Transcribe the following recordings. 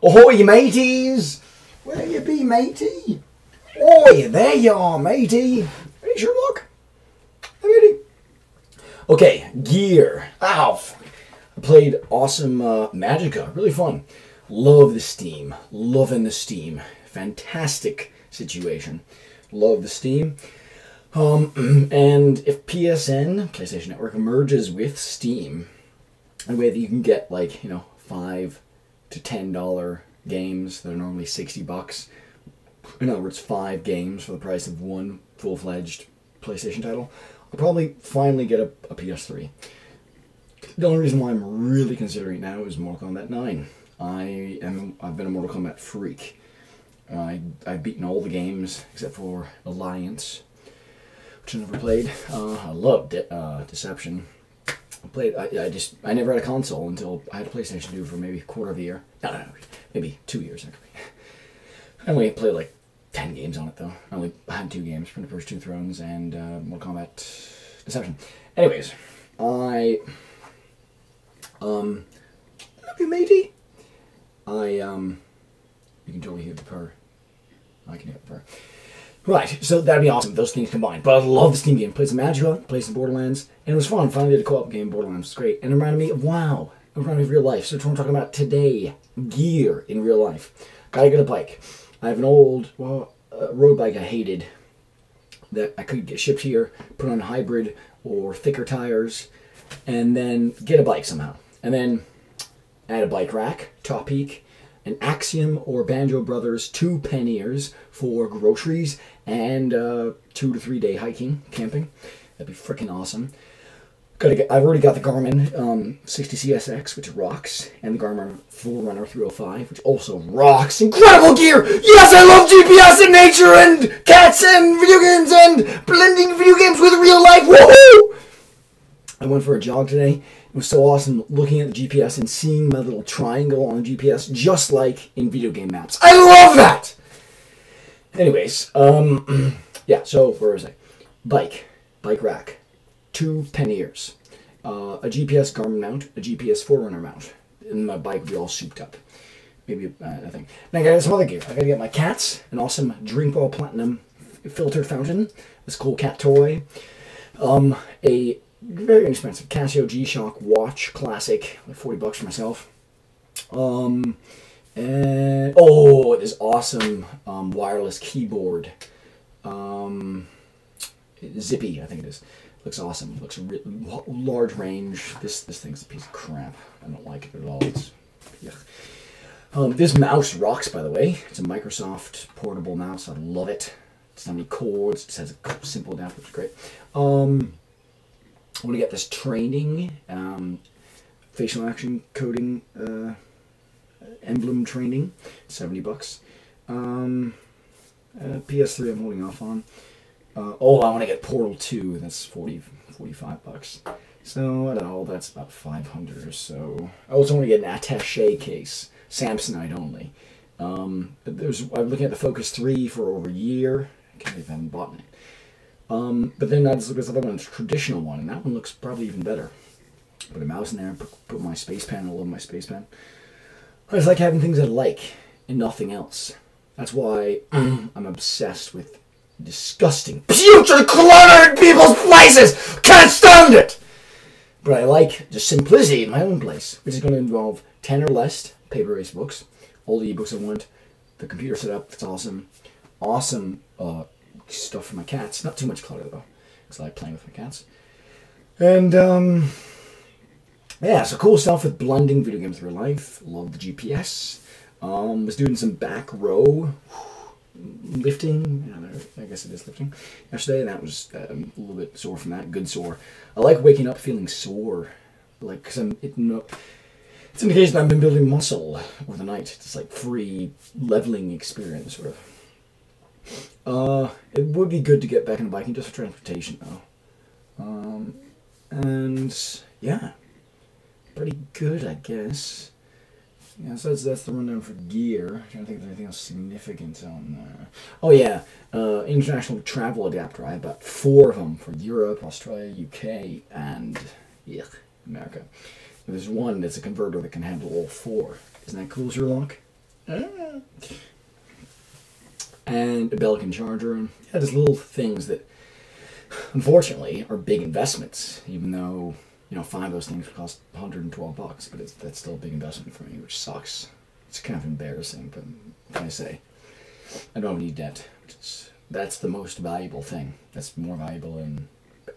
Ahoy, mateys! Where you be, matey? Oh, there you are, matey. Hey, Sherlock. Hey, matey. Okay, gear. Ow, fuck. I played awesome Magicka. Really fun. Love the Steam. Loving the Steam. Fantastic situation. Love the Steam. And if PSN, PlayStation Network, merges with Steam, in a way that you can get, like, you know, $5 to $10 games that are normally $60. In other words, 5 games for the price of one full-fledged PlayStation title, I'll probably finally get a PS3. The only reason why I'm really considering it now is Mortal Kombat 9. I've been a Mortal Kombat freak. I've beaten all the games except for Alliance, which I never played. I loved Deception. I never had a console until I had a PlayStation 2 for maybe a quarter of a year. No, maybe 2 years actually. I only played like 10 games on it though. I only had 2 games, Prince of Persia 2 Thrones and Mortal Kombat Deception. Anyways, love you, matey. You can totally hear the purr. I can hear the purr. Right, so that'd be awesome, those things combined. But I love the Steam game. Played some Magicka, played some Borderlands, and it was fun. Finally did a co-op game, Borderlands was great. And it reminded me of WoW. It reminded me of real life. So that's what I'm talking about today. Gear in real life. Gotta get a bike. I have an old road bike I hated that I could get shipped here, put on hybrid or thicker tires, and then get a bike somehow. And then add a bike rack, top peak, an Axiom or Banjo Brothers 2 panniers for groceries and 2 to 3 day hiking, camping. That'd be freaking awesome. I've already got the Garmin 60 CSX, which rocks, and the Garmin Forerunner 305, which also rocks. Incredible gear! Yes, I love GPS and nature and cats and video games and blending video games with real life. Woohoo! I went for a jog today. It was so awesome looking at the GPS and seeing my little triangle on the GPS, just like in video game maps. I love that! Anyways, yeah, so where was I? Bike rack, 2 panniers, a GPS Garmin mount, a GPS Forerunner mount, and my bike would be all souped up. Maybe I think. And I got some other gear. I gotta get my cats an awesome Drinkball Platinum filtered fountain, this cool cat toy, a very inexpensive Casio G-Shock watch, classic, like $40 for myself. And this awesome wireless keyboard, Zippy, I think it is. Looks awesome. Looks large range. This thing's a piece of crap. I don't like it at all. It's yuck. This mouse rocks, by the way. It's a Microsoft portable mouse. I love it. It's not many cords. It just has a simple adapter, which is great. I want to get this training, facial action coding emblem training, $70. PS3 I'm holding off on. I want to get Portal 2, that's $45. So, I don't know, that's about 500 or so. I also want to get an attaché case, Samsonite only. I'm looking at the Focus 3 for over a year. I can't believe I haven't bought it. But then I just look at this other one, it's a traditional one, and that one looks probably even better. Put a mouse in there, put my space pen. I love my space pen. I just like having things I like and nothing else. That's why I'm obsessed with disgusting, putrid, cluttered people's places. Can't stand it! But I like just simplicity in my own place, which is going to involve 10 or less paper-based books, all the ebooks I want, the computer setup, that's awesome. Awesome stuff for my cats. Not too much clutter though, because I like playing with my cats. And yeah, so cool stuff with blending video games with real life. Love the GPS. Was doing some back row lifting. I guess it is lifting yesterday, and that was a little bit sore from that. Good sore. I like waking up feeling sore, like because it's an indication that I've been building muscle over the night. It's like free leveling experience, sort of. It would be good to get back into biking just for transportation though. And yeah, pretty good, I guess. Yeah, so that's the rundown for gear. I'm trying to think if there's anything else significant on there. Oh yeah, international travel adapter. I have about 4 of them for Europe, Australia, UK, and America. There's one that's a converter that can handle all 4. Isn't that cool, Sherlock? And a Belkin charger, and yeah, just little things that, unfortunately, are big investments. Even though 5 of those things cost $112, but that's still a big investment for me, which sucks. It's kind of embarrassing, but what can I say? I don't have any debt. That's the most valuable thing. That's more valuable than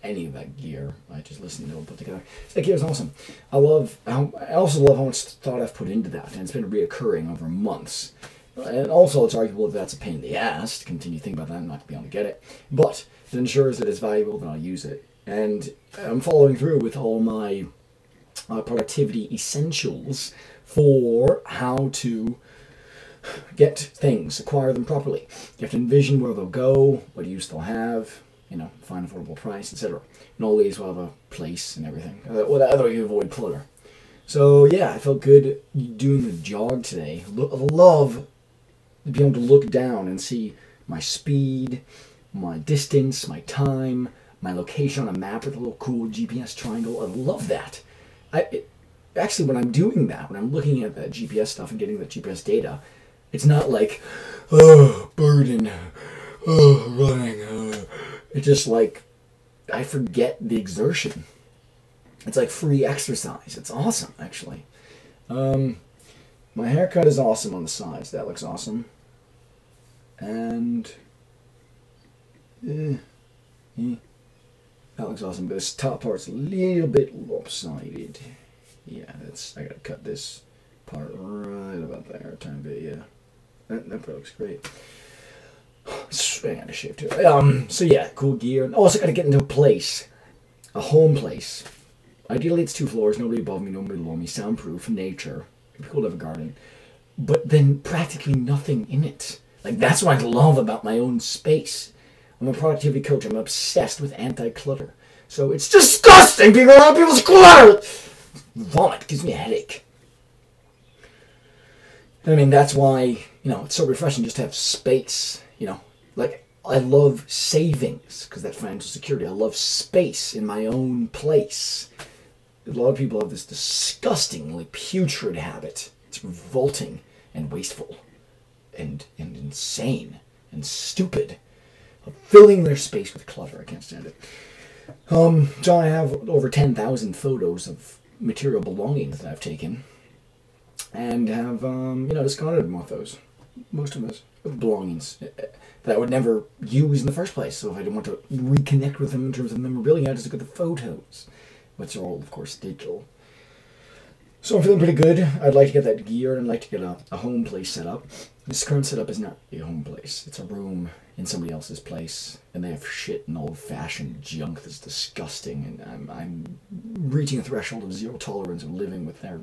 any of that gear. I just listened to it put together. So that gear is awesome. I also love how much thought I've put into that, and it's been reoccurring over months. And also, it's arguable that that's a pain in the ass to continue thinking about that and not to be able to get it. But it ensures that it's valuable, then I'll use it. And I'm following through with all my productivity essentials for how to get things, acquire them properly. You have to envision where they'll go, what use they'll have, find affordable price, etc. And all these will have a place and everything. That way you avoid clutter. So yeah, I felt good doing the jog today. I love to be able to look down and see my speed, my distance, my time, my location on a map with a little cool GPS triangle. I love that. Actually, when I'm doing that, when I'm looking at that GPS stuff and getting that GPS data, it's not like, oh, burden, oh, running. It's just like, I forget the exertion. It's like free exercise. It's awesome, actually. My haircut is awesome on the sides. That looks awesome. And that looks awesome. But this top part's a little bit lopsided. Yeah, I gotta cut this part right about there. Turn a bit, yeah. That part looks great. I gotta shave too. So yeah, cool gear. Also gotta get into a place. A home place. Ideally it's 2 floors, nobody above me, nobody below me, soundproof, nature. It'd be cool to have a garden. But then practically nothing in it. Like, that's what I love about my own space. I'm a productivity coach. I'm obsessed with anti-clutter. So it's disgusting being around people's clutter! Vomit gives me a headache. I mean, that's why, it's so refreshing just to have space, Like, I love savings, because that's financial security. I love space in my own place. A lot of people have this disgustingly putrid habit. It's revolting and wasteful and insane and stupid of filling their space with clutter. I can't stand it. So I have over 10,000 photos of material belongings that I've taken and have, discarded most of those belongings that I would never use in the first place. So if I didn't want to reconnect with them in terms of memorabilia, I just look at the photos, which are all, of course, digital. So I'm feeling pretty good. I'd like to get that gear, and I'd like to get a home place set up. This current setup is not a home place. It's a room in somebody else's place, and they have shit and old-fashioned junk that's disgusting, and I'm reaching a threshold of zero tolerance of living with their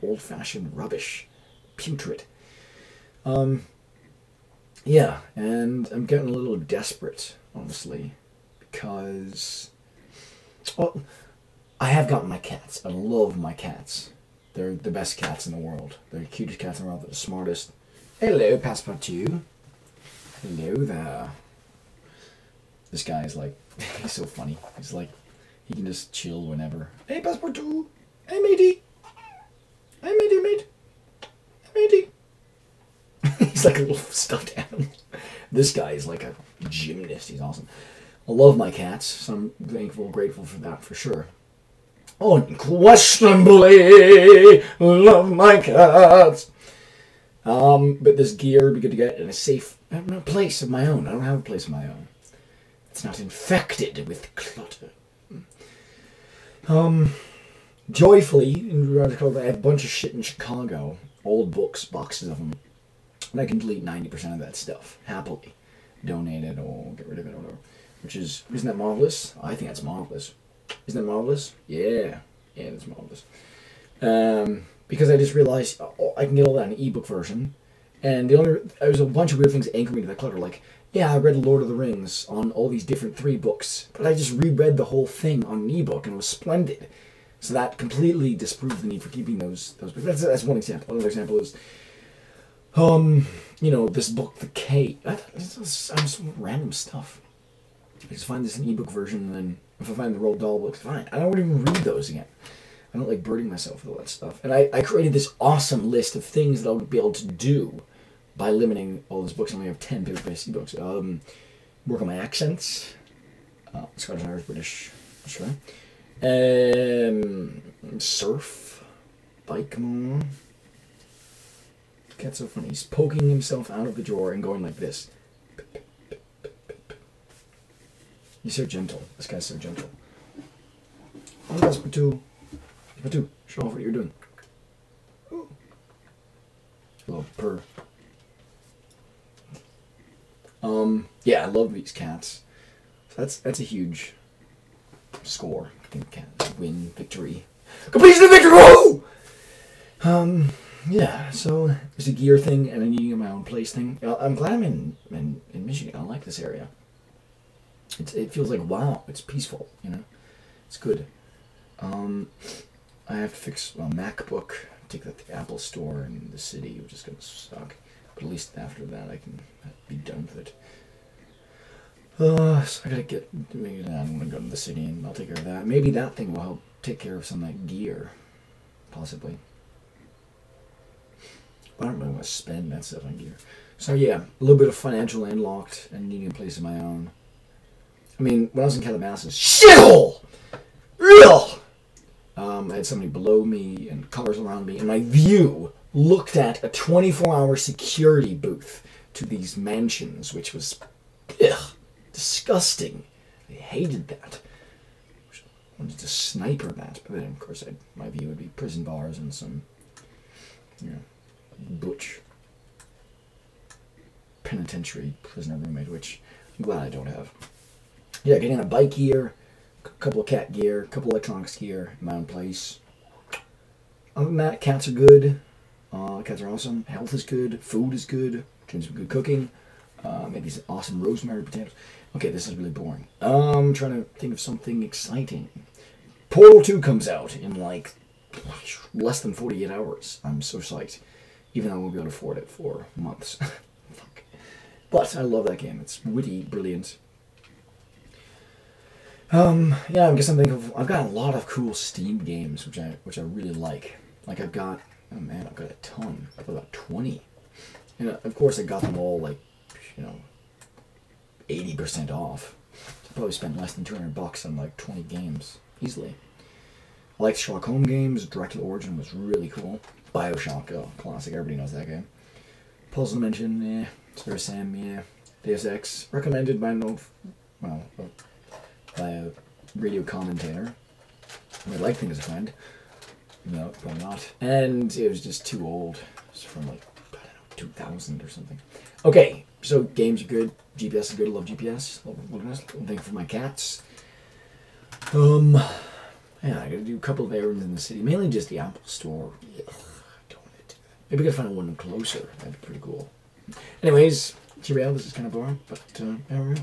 old-fashioned rubbish. Putrid. Yeah, and I'm getting a little desperate, honestly, because, well, I have gotten my cats. I love my cats. They're the best cats in the world. They're the cutest cats in the world. They're the smartest. Hello, Passepartout. Hello there. This guy is like, he's so funny. He's like, he can just chill whenever. Hey, Passepartout. Hey, matey. Hey, matey, mate. Hey, matey. He's like a little stuffed animal. This guy is like a gymnast. He's awesome. I love my cats, so I'm thankful, grateful for that, for sure. Unquestionably love my cats. But this gear would be good to get in a safe place of my own. I don't have a place of my own. It's not infected with clutter. Joyfully, in I have a bunch of shit in Chicago. Old books, boxes of them. And I can delete 90% of that stuff, happily. Donate it or get rid of it or whatever. Isn't that marvelous? I think that's marvelous. Isn't that marvelous? Yeah. Yeah, that's marvelous. Because I just realized I can get all that in an ebook version. And there's a bunch of weird things that anchor me to that clutter. Like, yeah, I read Lord of the Rings on all these different 3 books. But I just reread the whole thing on an ebook and it was splendid. So that completely disproved the need for keeping those books. That's one example. Another example is, this book, The Cave. Some random stuff. I just find this in ebook version, and then if I find the Roald Dahl books, fine. I don't even read those again. I don't like burdening myself with all that stuff. And I created this awesome list of things that I'll be able to do by limiting all those books. I only have 10 paper-based books. Work on my accents. Scottish, Irish, British. Sure. Surf. Bike more. Cat's so funny. He's poking himself out of the drawer and going like this. He's so gentle. This guy's so gentle. Oh, that's Batu. Batu, show off what you're doing. Ooh. Little purr. Yeah, I love these cats. So that's a huge score. I think cats win, victory. Completion of victory! Woo! Yeah, so there's a gear thing and a needing my own place thing. I'm glad I'm in Michigan. I like this area. It feels like, wow, it's peaceful, you know? It's good. I have to fix a MacBook, take that to the Apple store in the city, which is going to suck. But at least after that, I can be done with it. So I gotta maybe I'm gonna go to the city and I'll take care of that. Maybe that thing will help take care of some of that gear, possibly. I don't really want to spend that stuff on gear. So yeah, a little bit of financial landlocked and needing a place of my own. I mean, when I was in Calabasas, shithole! Real! I had somebody below me and cars around me, and my view looked at a 24-hour security booth to these mansions, which was disgusting. I hated that. I wanted to sniper that, but then of course my view would be prison bars and some, you know, butch penitentiary prisoner roommate, which I'm glad I don't have. Yeah, getting a bike gear, a couple of cat gear, a couple of electronics gear in my own place. Other than that, cats are good. Cats are awesome. Health is good. Food is good. Doing some good cooking. Maybe some awesome rosemary potatoes. Okay, this is really boring. I'm trying to think of something exciting. Portal 2 comes out in like less than 48 hours. I'm so psyched. Even though I won't be able to afford it for months. Fuck. But I love that game. It's witty, brilliant. Yeah, I guess I'm thinking of. I've got a lot of cool Steam games, which I really like. Like I've got, oh man, I've got a ton. I've got about 20. And of course I got them all like, you know, 80% off. So I probably spent less than $200 on like 20 games easily. I like Sherlock Holmes games. Dracula Origin was really cool. Bioshock, oh, classic. Everybody knows that game. Puzzle Dimension, yeah. Spirit Sam, yeah. Deus Ex, recommended by by a radio commentator. I might like things as a friend. No, probably not. And it was just too old. It's from like, I don't know, 2000 or something. Okay, so games are good. GPS is good. I love GPS. Thank you for my cats. Yeah, I gotta do a couple of errands in the city. Mainly just the Apple Store. Ugh, I don't want to do that. Maybe I gotta find one closer. That'd be pretty cool. Anyways, cheerio. This is kind of boring, but there we go.